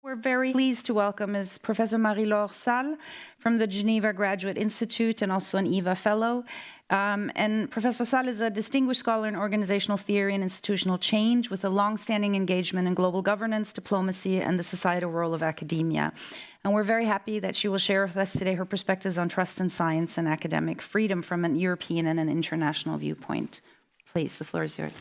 We're very pleased to welcome is Professor Marie-Laure Salles from the Geneva Graduate Institute and also an IVA Fellow. And Professor Salles is a distinguished scholar in organizational theory and institutional change with a long-standing engagement in global governance, diplomacy, and the societal role of academia. And we're very happy that she will share with us today her perspectives on trust in science and academic freedom from an European and an international viewpoint. Please, the floor is yours.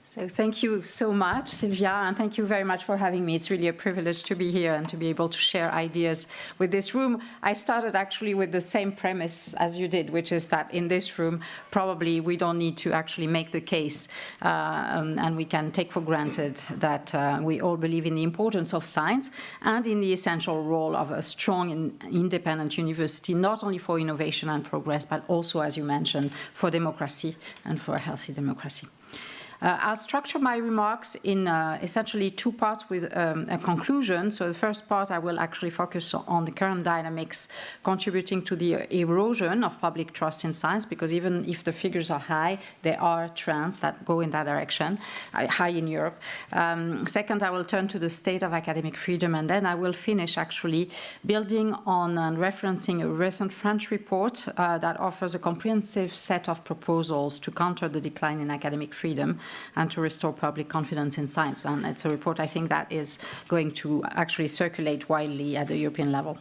So thank you so much, Sylvia, and thank you very much for having me. It's really a privilege to be here and to be able to share ideas with this room. I started actually with the same premise as you did, which is that in this room, probably we don't need to actually make the case, and we can take for granted that we all believe in the importance of science and in the essential role of a strong and independent university, not only for innovation and progress, but also, as you mentioned, for democracy and for a healthy democracy. I'll structure my remarks in essentially two parts with a conclusion. So the first part, I will actually focus on the current dynamics contributing to the erosion of public trust in science, because even if the figures are high, there are trends that go in that direction, high in Europe. Second, I will turn to the state of academic freedom, and then I will finish actually building on and referencing a recent French report that offers a comprehensive set of proposals to counter the decline in academic freedom and to restore public confidence in science. And it's a report, I think, that is going to actually circulate widely at the European level.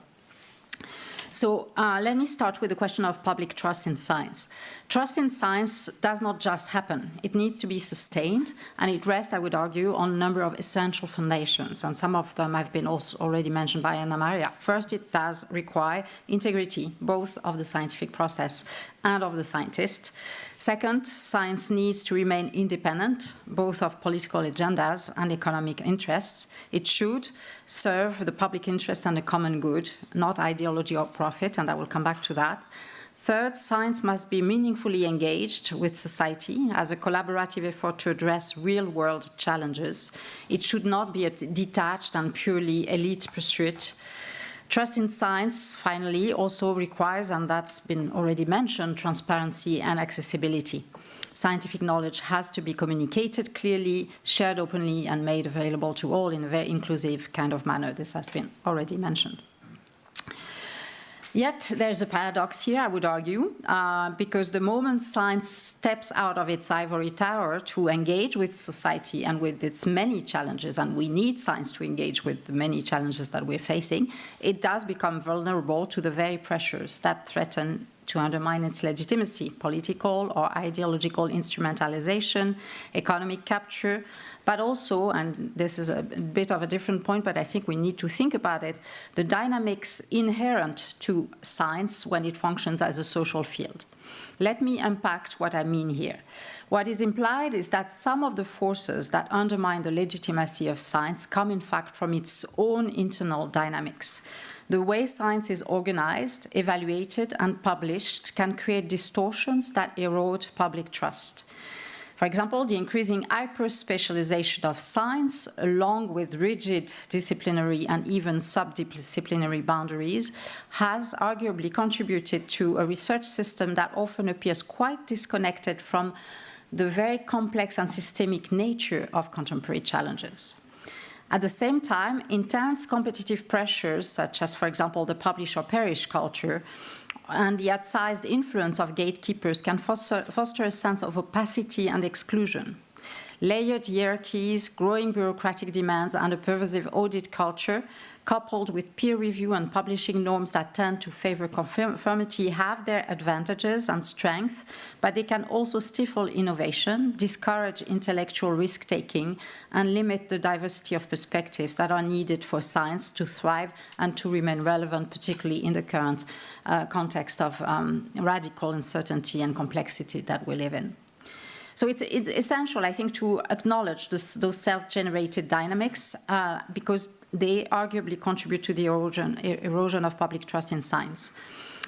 So let me start with the question of public trust in science. Trust in science does not just happen. It needs to be sustained, and it rests, I would argue, on a number of essential foundations, and some of them have been also already mentioned by Anna Maria. First, it does require integrity, both of the scientific process and of the scientist. Second, science needs to remain independent, both of political agendas and economic interests. It should serve the public interest and the common good, not ideology or profit, and I will come back to that. Third, science must be meaningfully engaged with society as a collaborative effort to address real-world challenges. It should not be a detached and purely elite pursuit. Trust in science, finally, also requires, and that's been already mentioned, transparency and accessibility. Scientific knowledge has to be communicated clearly, shared openly, and made available to all in a very inclusive kind of manner. This has been already mentioned. Yet there's a paradox here, I would argue, because the moment science steps out of its ivory tower to engage with society and with its many challenges, and we need science to engage with the many challenges that we're facing, it does become vulnerable to the very pressures that threaten to undermine its legitimacy, political or ideological instrumentalization, economic capture, but also, and this is a bit of a different point, but I think we need to think about it, the dynamics inherent to science when it functions as a social field. Let me unpack what I mean here. What is implied is that some of the forces that undermine the legitimacy of science come, in fact, from its own internal dynamics. The way science is organized, evaluated, and published can create distortions that erode public trust. For example, the increasing hyper-specialization of science, along with rigid disciplinary and even subdisciplinary boundaries, has arguably contributed to a research system that often appears quite disconnected from the very complex and systemic nature of contemporary challenges. At the same time, intense competitive pressures, such as, for example, the publish or perish culture, and the outsized influence of gatekeepers can foster a sense of opacity and exclusion. Layered hierarchies, growing bureaucratic demands, and a pervasive audit culture, coupled with peer review and publishing norms that tend to favor conformity, have their advantages and strengths, but they can also stifle innovation, discourage intellectual risk-taking, and limit the diversity of perspectives that are needed for science to thrive and to remain relevant, particularly in the current context of radical uncertainty and complexity that we live in. So it's essential, I think, to acknowledge those self-generated dynamics because they arguably contribute to the erosion of public trust in science.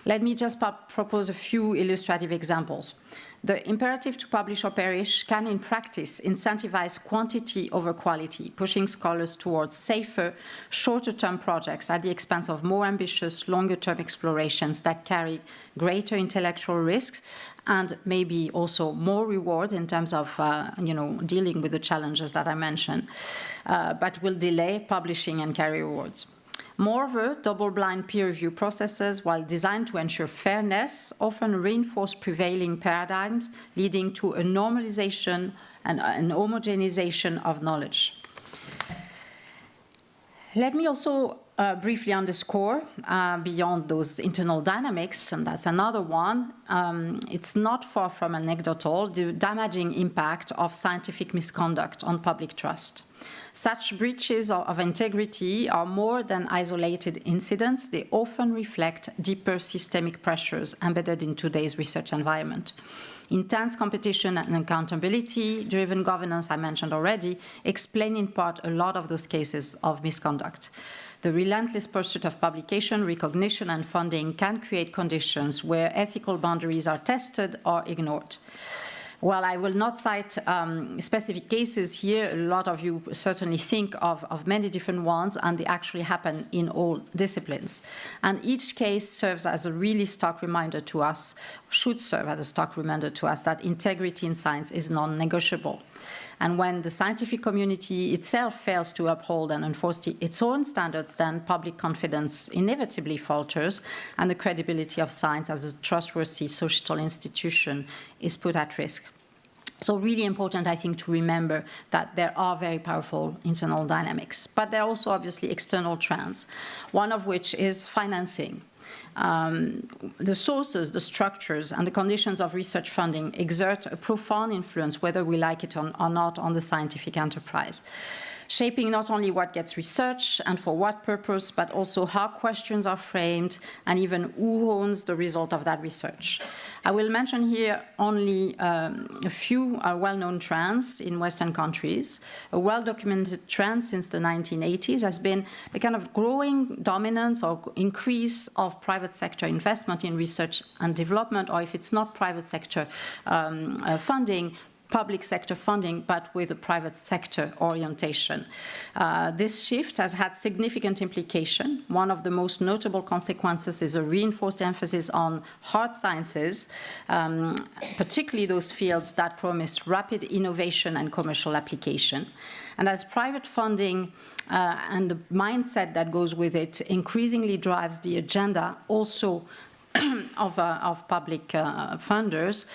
Let me just propose a few illustrative examples. The imperative to publish or perish can, in practice, incentivize quantity over quality, pushing scholars towards safer, shorter-term projects at the expense of more ambitious, longer-term explorations that carry greater intellectual risks and maybe also more rewards in terms of dealing with the challenges that I mentioned, but will delay publishing and carry rewards. Moreover, double-blind peer review processes, while designed to ensure fairness, often reinforce prevailing paradigms, leading to a normalization and an homogenization of knowledge. Let me also briefly underscore, beyond those internal dynamics, and that's another one, it's not far from anecdotal, the damaging impact of scientific misconduct on public trust. Such breaches of integrity are more than isolated incidents. They often reflect deeper systemic pressures embedded in today's research environment. Intense competition and accountability-driven governance, I mentioned already, explain in part a lot of those cases of misconduct. The relentless pursuit of publication, recognition, and funding can create conditions where ethical boundaries are tested or ignored. While I will not cite specific cases here, a lot of you certainly think of many different ones, and they actually happen in all disciplines. And each case serves as a really stark reminder to us, should serve as a stark reminder to us, that integrity in science is non-negotiable. And when the scientific community itself fails to uphold and enforce its own standards, then public confidence inevitably falters, and the credibility of science as a trustworthy societal institution is put at risk. So really important, I think, to remember that there are very powerful internal dynamics, but there are also obviously external trends, one of which is financing. The sources, the structures, and the conditions of research funding exert a profound influence, whether we like it or not, on the scientific enterprise, shaping not only what gets researched and for what purpose, but also how questions are framed and even who owns the result of that research. I will mention here only a few well-known trends in Western countries. A well-documented trend since the 1980s has been a kind of growing dominance or increase of private sector investment in research and development, or if it's not private sector funding, public sector funding, but with a private sector orientation. This shift has had significant implication. One of the most notable consequences is a reinforced emphasis on hard sciences, particularly those fields that promise rapid innovation and commercial application. And as private funding and the mindset that goes with it increasingly drives the agenda also of public funders,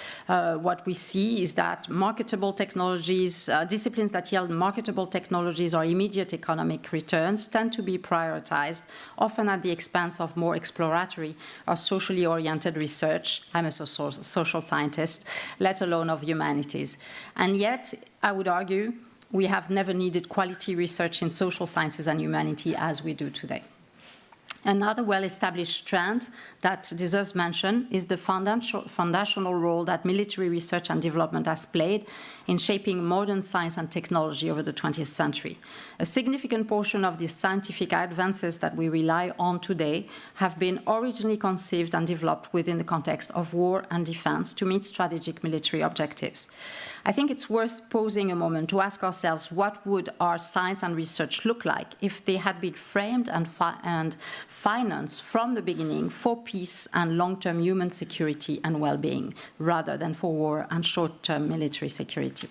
what we see is that marketable technologies, disciplines that yield marketable technologies or immediate economic returns tend to be prioritized, often at the expense of more exploratory or socially oriented research. I'm a social scientist, let alone of humanities. And yet, I would argue, we have never needed quality research in social sciences and humanity as we do today. Another well-established trend that deserves mention is the foundational role that military research and development has played in shaping modern science and technology over the 20th century. A significant portion of the scientific advances that we rely on today have been originally conceived and developed within the context of war and defense to meet strategic military objectives. I think it's worth pausing a moment to ask ourselves what would our science and research look like if they had been framed and financed from the beginning for peace and long-term human security and well-being, rather than for war and short-term military security.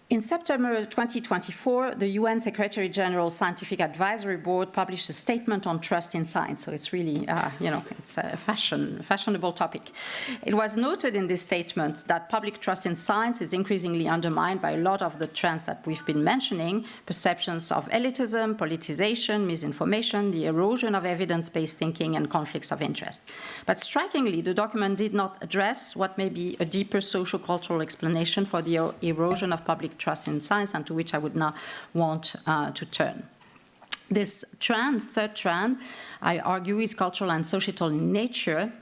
In September 2024, the UN Secretary General Scientific Advisory Board published a statement on trust in science. So it's really, it's a fashionable topic. It was noted in this statement that public trust in science is increasingly undermined by a lot of the trends that we've been mentioning: perceptions of elitism, politicization, misinformation, the erosion of evidence-based thinking, and conflicts of interest. But strikingly, the document did not address what may be a deeper social-cultural explanation for the erosion of public trust in science, and to which I would now want to turn. This trend, third trend, I argue, is cultural and societal in nature,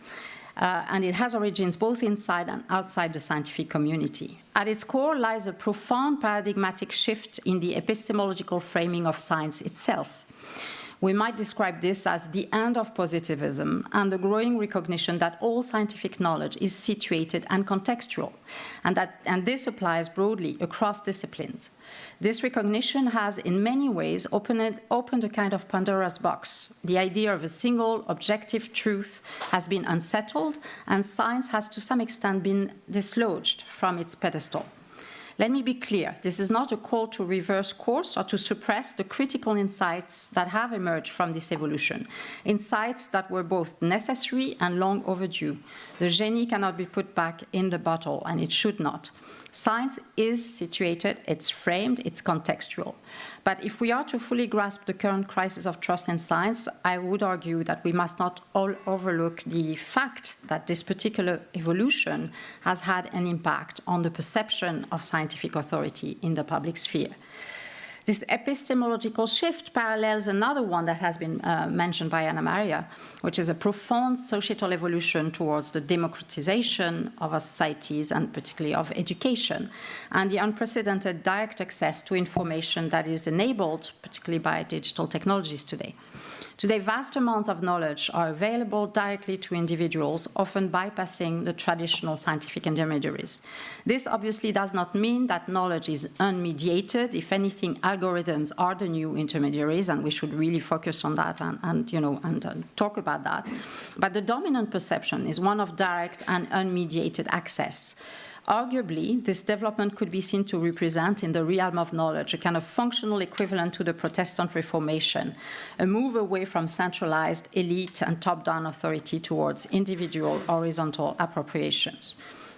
and it has origins both inside and outside the scientific community. At its core lies a profound paradigmatic shift in the epistemological framing of science itself. We might describe this as the end of positivism and the growing recognition that all scientific knowledge is situated and contextual, and this applies broadly across disciplines. This recognition has, in many ways, opened a kind of Pandora's box. The idea of a single objective truth has been unsettled, and science has to some extent been dislodged from its pedestal. Let me be clear, this is not a call to reverse course or to suppress the critical insights that have emerged from this evolution, insights that were both necessary and long overdue. The genie cannot be put back in the bottle, and it should not. Science is situated, it's framed, it's contextual. But if we are to fully grasp the current crisis of trust in science, I would argue that we must not all overlook the fact that this particular evolution has had an impact on the perception of scientific authority in the public sphere. This epistemological shift parallels another one that has been mentioned by Anna Maria, which is a profound societal evolution towards the democratization of our societies and particularly of education, and the unprecedented direct access to information that is enabled particularly by digital technologies today. Today, vast amounts of knowledge are available directly to individuals, often bypassing the traditional scientific intermediaries. This obviously does not mean that knowledge is unmediated. If anything, algorithms are the new intermediaries, and we should really focus on that and talk about that. But the dominant perception is one of direct and unmediated access. Arguably, this development could be seen to represent, in the realm of knowledge, a kind of functional equivalent to the Protestant Reformation, a move away from centralized elite and top-down authority towards individual horizontal appropriations.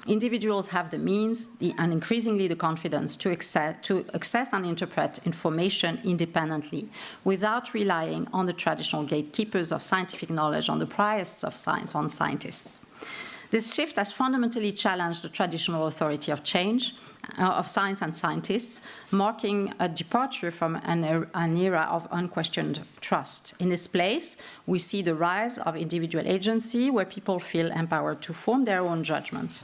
Individuals have the means and increasingly the confidence to access and interpret information independently without relying on the traditional gatekeepers of scientific knowledge, on the priorities of science, on scientists. This shift has fundamentally challenged the traditional authority of change, of science and scientists, marking a departure from an era of unquestioned trust. In this place, we see the rise of individual agency, where people feel empowered to form their own judgment.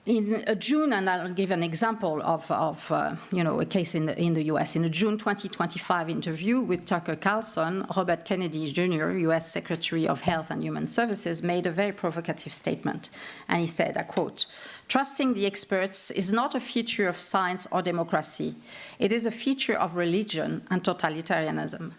In June, and I'll give an example of a case in the US. In a June 2025 interview with Tucker Carlson, Robert Kennedy Jr., US Secretary of Health and Human Services, made a very provocative statement. And he said, I quote, "Trusting the experts is not a feature of science or democracy. It is a feature of religion and totalitarianism."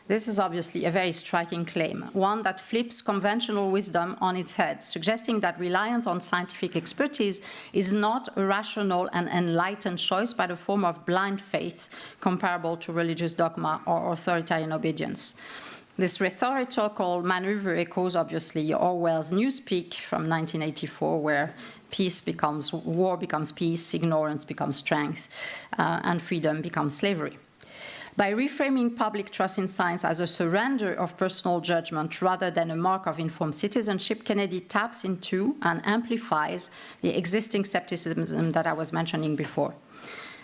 This is obviously a very striking claim, one that flips conventional wisdom on its head, suggesting that reliance on scientific expertise is not a rational and enlightened choice, but a form of blind faith comparable to religious dogma or authoritarian obedience. This rhetorical maneuver echoes, obviously, Orwell's Newspeak from 1984, where war becomes peace, ignorance becomes strength, and freedom becomes slavery. By reframing public trust in science as a surrender of personal judgment rather than a mark of informed citizenship, Kennedy taps into and amplifies the existing skepticism that I was mentioning before.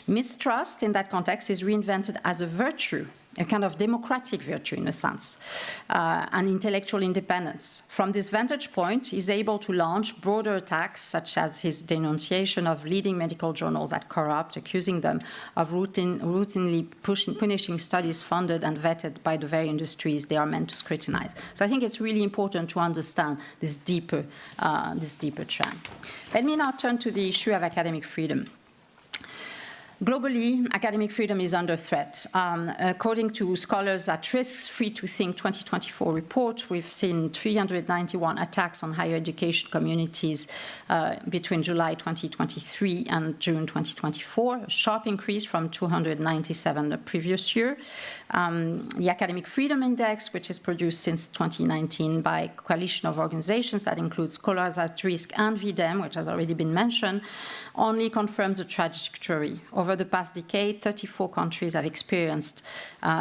Mistrust, in that context, is reinvented as a virtue, a kind of democratic virtue in a sense, and intellectual independence. From this vantage point, he's able to launch broader attacks, such as his denunciation of leading medical journals as corrupt, accusing them of routinely punishing studies funded and vetted by the very industries they are meant to scrutinize. So I think it's really important to understand this deeper trend. Let me now turn to the issue of academic freedom. Globally, academic freedom is under threat. According to Scholars at Risk Free to Think 2024 report, we've seen 391 attacks on higher education communities between July 2023 and June 2024, a sharp increase from 297 the previous year. The Academic Freedom Index, which is produced since 2019 by a coalition of organizations that includes Scholars at Risk and VDEM, which has already been mentioned, only confirms the trajectory. Over the past decade, 34 countries have experienced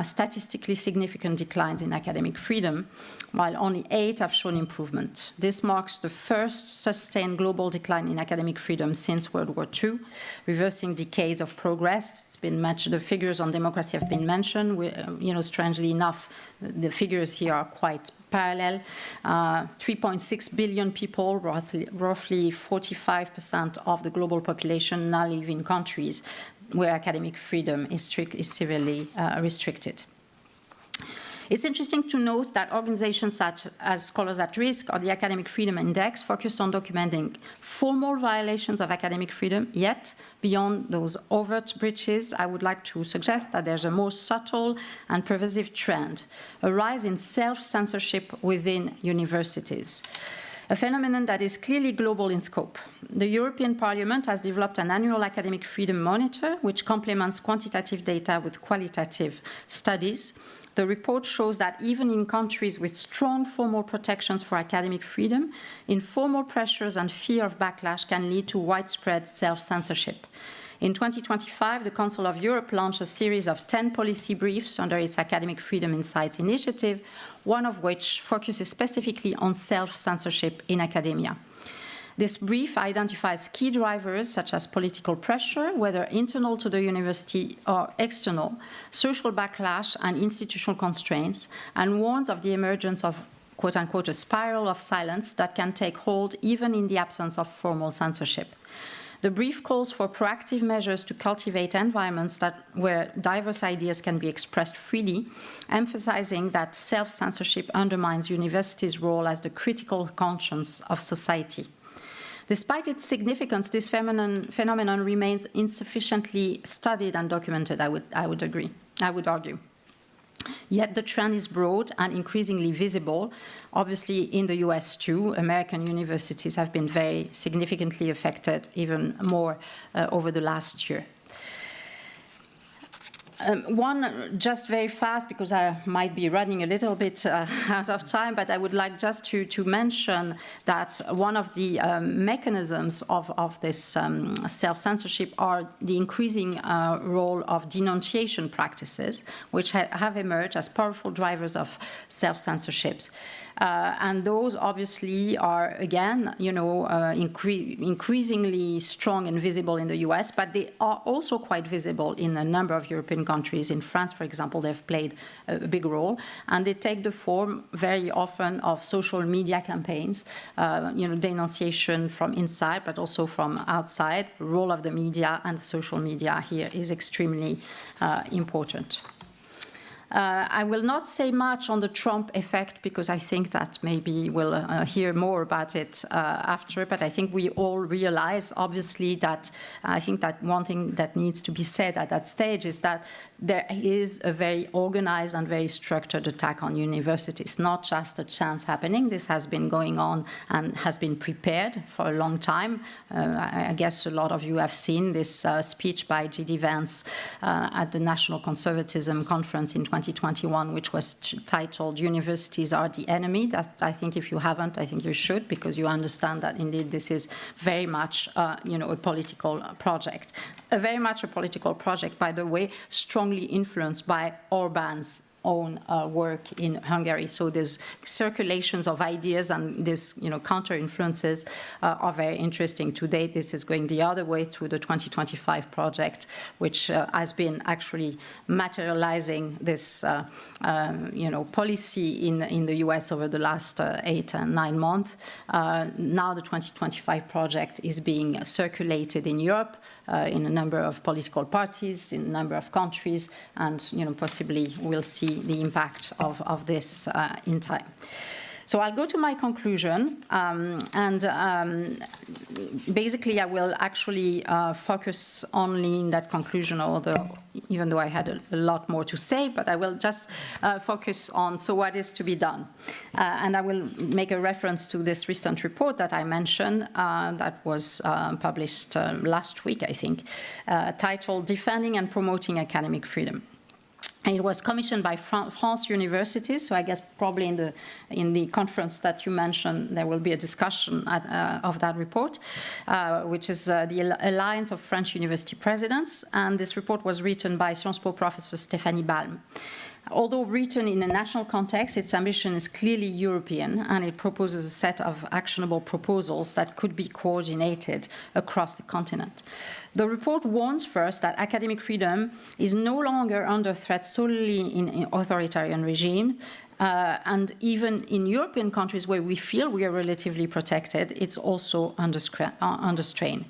statistically significant declines in academic freedom, while only 8 have shown improvement. This marks the first sustained global decline in academic freedom since World War II, reversing decades of progress. It's been mentioned, the figures on democracy have been mentioned. Strangely enough, the figures here are quite parallel. 3.6 billion people, roughly 45% of the global population, now live in countries where academic freedom is severely restricted. It's interesting to note that organizations such as Scholars at Risk or the Academic Freedom Index focus on documenting formal violations of academic freedom, yet beyond those overt breaches, I would like to suggest that there's a more subtle and pervasive trend, a rise in self-censorship within universities, a phenomenon that is clearly global in scope. The European Parliament has developed an annual academic freedom monitor, which complements quantitative data with qualitative studies. The report shows that even in countries with strong formal protections for academic freedom, informal pressures and fear of backlash can lead to widespread self-censorship. In 2025, the Council of Europe launched a series of 10 policy briefs under its Academic Freedom Insights initiative, one of which focuses specifically on self-censorship in academia. This brief identifies key drivers such as political pressure, whether internal to the university or external, social backlash and institutional constraints, and warns of the emergence of quote-unquote a spiral of silence that can take hold even in the absence of formal censorship. The brief calls for proactive measures to cultivate environments where diverse ideas can be expressed freely, emphasizing that self-censorship undermines universities' role as the critical conscience of society. Despite its significance, this phenomenon remains insufficiently studied and documented, I would argue. Yet the trend is broad and increasingly visible. Obviously, in the US too, American universities have been very significantly affected, even more over the last year. One, just very fast, because I might be running a little bit out of time, but I would like just to mention that one of the mechanisms of this self-censorship are the increasing role of denunciation practices, which have emerged as powerful drivers of self-censorships. And those obviously are, again, increasingly strong and visible in the US, but they are also quite visible in a number of European countries. In France, for example, they've played a big role, and they take the form very often of social media campaigns, denunciation from inside, but also from outside. The role of the media and the social media here is extremely important. I will not say much on the Trump effect because I think that maybe we'll hear more about it after, but I think we all realize, obviously, that I think that one thing that needs to be said at that stage is that there is a very organized and very structured attack on universities, not just a chance happening. This has been going on and has been prepared for a long time. I guess a lot of you have seen this speech by J.D. Vance at the National Conservatism Conference in 2021, which was titled "Universities Are the Enemy." That, I think if you haven't, I think you should, because you understand that indeed this is very much a political project. Very much a political project, by the way, strongly influenced by Orban's own work in Hungary. So there's circulations of ideas, and this, counter-influences are very interesting. Today, this is going the other way through the 2025 project, which has been actually materializing this, policy in the US over the last 8 and 9 months. Now the 2025 project is being circulated in Europe, in a number of political parties, in a number of countries, and possibly we'll see the impact of this in time. So I'll go to my conclusion, basically I will actually focus only in that conclusion, even though I had a lot more to say, but I will just focus on, so what is to be done? And I will make a reference to this recent report that I mentioned that was published last week, I think, titled "Defending and Promoting Academic Freedom." It was commissioned by France universities, so I guess probably in the conference that you mentioned, there will be a discussion of that report, which is the Alliance of French University Presidents, and this report was written by Sciences Po professor Stéphanie Balm. Although written in a national context, its ambition is clearly European, and it proposes a set of actionable proposals that could be coordinated across the continent. The report warns first that academic freedom is no longer under threat solely in authoritarian regime, and even in European countries where we feel we are relatively protected, it's also under strain.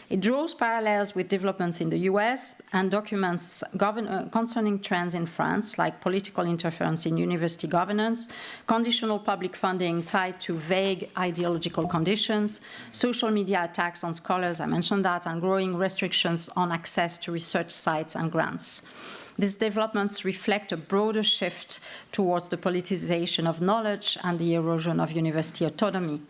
It draws parallels with developments in the US and documents concerning trends in France, like political interference in university governance, conditional public funding tied to vague ideological conditions, social media attacks on scholars, I mentioned that, and growing restrictions on access to research sites and grants. These developments reflect a broader shift towards the politicization of knowledge and the erosion of university autonomy.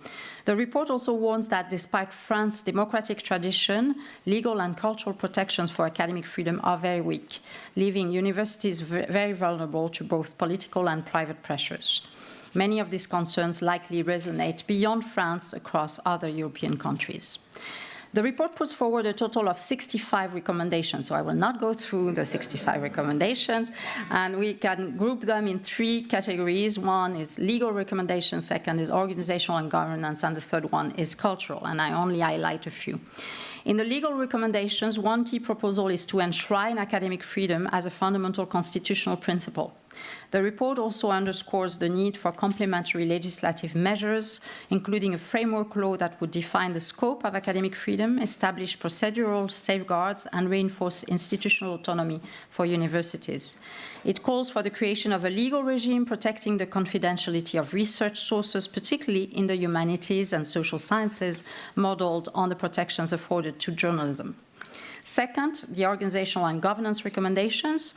The report also warns that despite France's democratic tradition, legal and cultural protections for academic freedom are very weak, leaving universities very vulnerable to both political and private pressures. Many of these concerns likely resonate beyond France across other European countries. The report puts forward a total of 65 recommendations, so I will not go through the 65 recommendations, and we can group them in 3 categories. One is legal recommendations, second is organizational and governance, and the third one is cultural, and I only highlight a few. In the legal recommendations, one key proposal is to enshrine academic freedom as a fundamental constitutional principle. The report also underscores the need for complementary legislative measures, including a framework law that would define the scope of academic freedom, establish procedural safeguards, and reinforce institutional autonomy for universities. It calls for the creation of a legal regime protecting the confidentiality of research sources, particularly in the humanities and social sciences, modeled on the protections afforded to journalism. Second, the organizational and governance recommendations.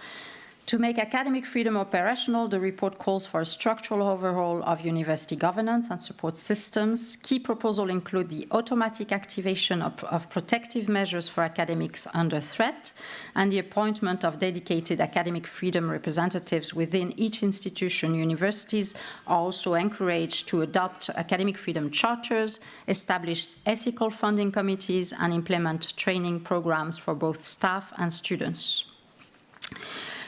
To make academic freedom operational, the report calls for a structural overhaul of university governance and support systems. Key proposals include the automatic activation of protective measures for academics under threat and the appointment of dedicated academic freedom representatives within each institution. Universities are also encouraged to adopt academic freedom charters, establish ethical funding committees, and implement training programs for both staff and students.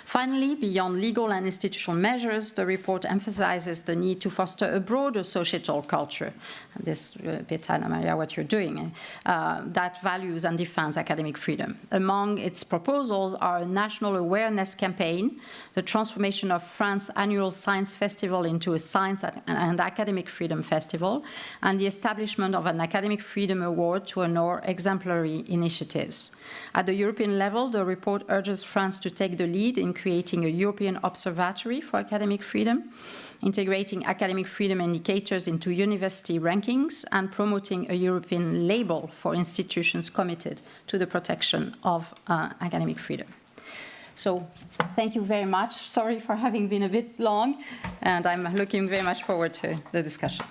Finally, beyond legal and institutional measures, the report emphasizes the need to foster a broader societal culture, and this bit, Anna Maria, what you're doing, that values and defends academic freedom. Among its proposals are a national awareness campaign, the transformation of France's annual science festival into a science and academic freedom festival, and the establishment of an academic freedom award to honor exemplary initiatives. At the European level, the report urges France to take the lead in creating a European observatory for academic freedom, integrating academic freedom indicators into university rankings, and promoting a European label for institutions committed to the protection of academic freedom. So thank you very much. Sorry for having been a bit long, and I'm looking very much forward to the discussion.